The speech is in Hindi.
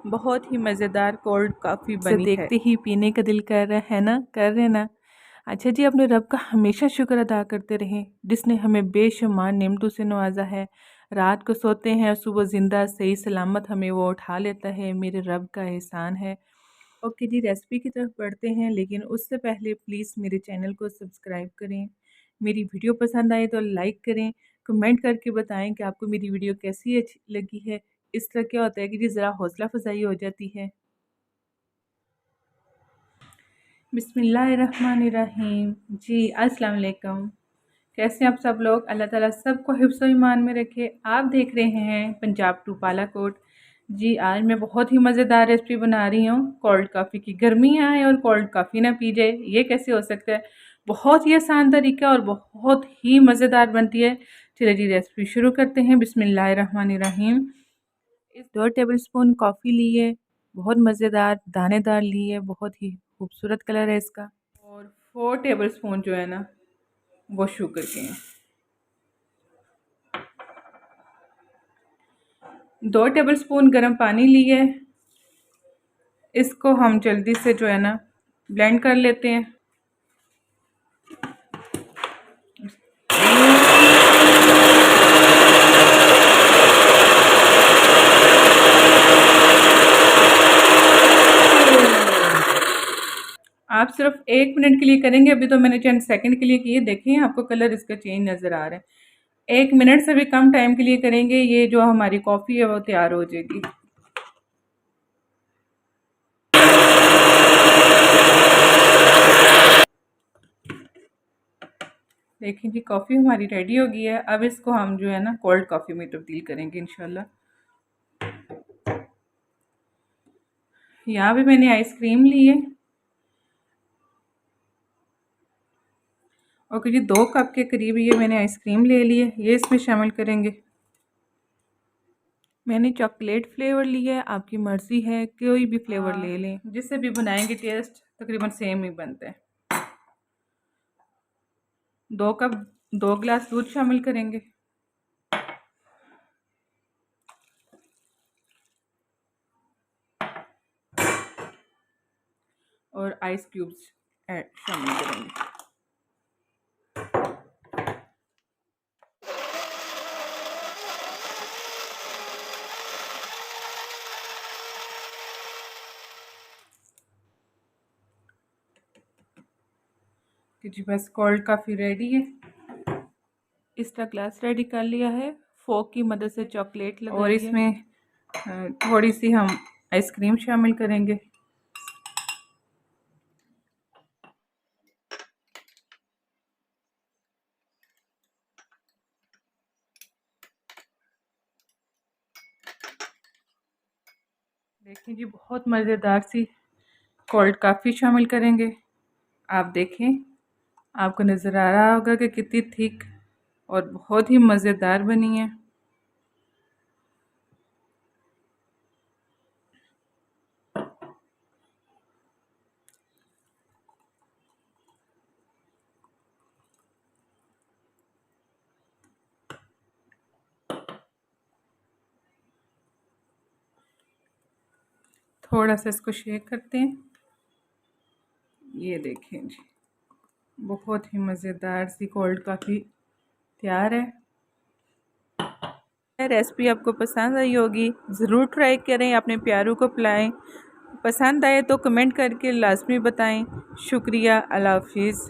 बहुत ही मज़ेदार कोल्ड कॉफ़ी बनी है। देखते ही पीने का दिल कर रहा है ना, कर रहे ना। अच्छा जी, अपने रब का हमेशा शुक्र अदा करते रहें जिसने हमें बेशुमार नेमतों से नवाजा है। रात को सोते हैं और सुबह ज़िंदा सही सलामत हमें वो उठा लेता है, मेरे रब का एहसान है। ओके जी, रेसिपी की तरफ बढ़ते हैं, लेकिन उससे पहले प्लीज़ मेरे चैनल को सब्सक्राइब करें। मेरी वीडियो पसंद आए तो लाइक करें, कमेंट करके बताएं कि आपको मेरी वीडियो कैसी अच्छी लगी है। इस तरह क्या होता है कि जी ज़रा हौसला अफजाई हो जाती है। बिस्मिल्लाहिर्रहमानिर्रहीम। जी अस्सलाम वालेकुम। कैसे हैं आप सब लोग? अल्लाह ताला सबको हिफ्ज़ ईमान में रखे। आप देख रहे हैं पंजाब टू बालाकोट। जी आज मैं बहुत ही मज़ेदार रेसिपी बना रही हूँ कोल्ड कॉफ़ी की। गर्मियाँ हैं और कोल्ड कॉफ़ी ना पी जाए, ये कैसे हो सकता है? बहुत ही आसान तरीका और बहुत ही मज़ेदार बनती है। चलिए जी रेसिपी शुरू करते हैं। बिस्मिल्लाहिर्रहमानिर्रहीम। इस 2 टेबल स्पून कॉफ़ी ली है, बहुत मज़ेदार दानेदार ली है, बहुत ही खूबसूरत कलर है इसका। और 4 टेबल स्पून जो है ना वो शुगर के हैं। 2 टेबल स्पून गर्म पानी लिए, इसको हम जल्दी से जो है ना ब्लेंड कर लेते हैं। आप सिर्फ 1 मिनट के लिए करेंगे, अभी तो मैंने चंद सेकंड के लिए किए। देखिए आपको कलर इसका चेंज नज़र आ रहा है। 1 मिनट से भी कम टाइम के लिए करेंगे, ये जो हमारी कॉफ़ी है वो तैयार हो जाएगी। देखिए जी कॉफ़ी हमारी रेडी हो गई है। अब इसको हम जो है ना कोल्ड कॉफ़ी में तब्दील करेंगे इंशाल्लाह। यहाँ भी मैंने आइसक्रीम ली है। ओके जी, 2 कप के करीब ये मैंने आइसक्रीम ले ली है, ये इसमें शामिल करेंगे। मैंने चॉकलेट फ्लेवर लिया है, आपकी मर्ज़ी है कोई भी फ्लेवर ले लें, जिससे भी बनाएंगे टेस्ट तकरीबन सेम ही बनता है। 2 कप 2 गिलास दूध शामिल करेंगे। और आइस क्यूब्स शामिल करेंगे। कि जी बस कोल्ड कॉफ़ी रेडी है। इसका ग्लास रेडी कर लिया है, फोक की मदद से चॉकलेट लगाई और इसमें थोड़ी सी हम आइसक्रीम शामिल करेंगे। देखिए जी बहुत मज़ेदार सी कोल्ड कॉफ़ी शामिल करेंगे। आप देखें, आपको नज़र आ रहा होगा कि कितनी थिक और बहुत ही मज़ेदार बनी है। थोड़ा सा इसको शेक करते हैं। ये देखें जी बहुत ही मज़ेदार सी कोल्ड कॉफ़ी तैयार है। रेसिपी आपको पसंद आई होगी, ज़रूर ट्राई करें, अपने प्यारों को पिलाएं। पसंद आए तो कमेंट करके लाजमी बताएं। शुक्रिया, अल्लाह हाफिज़।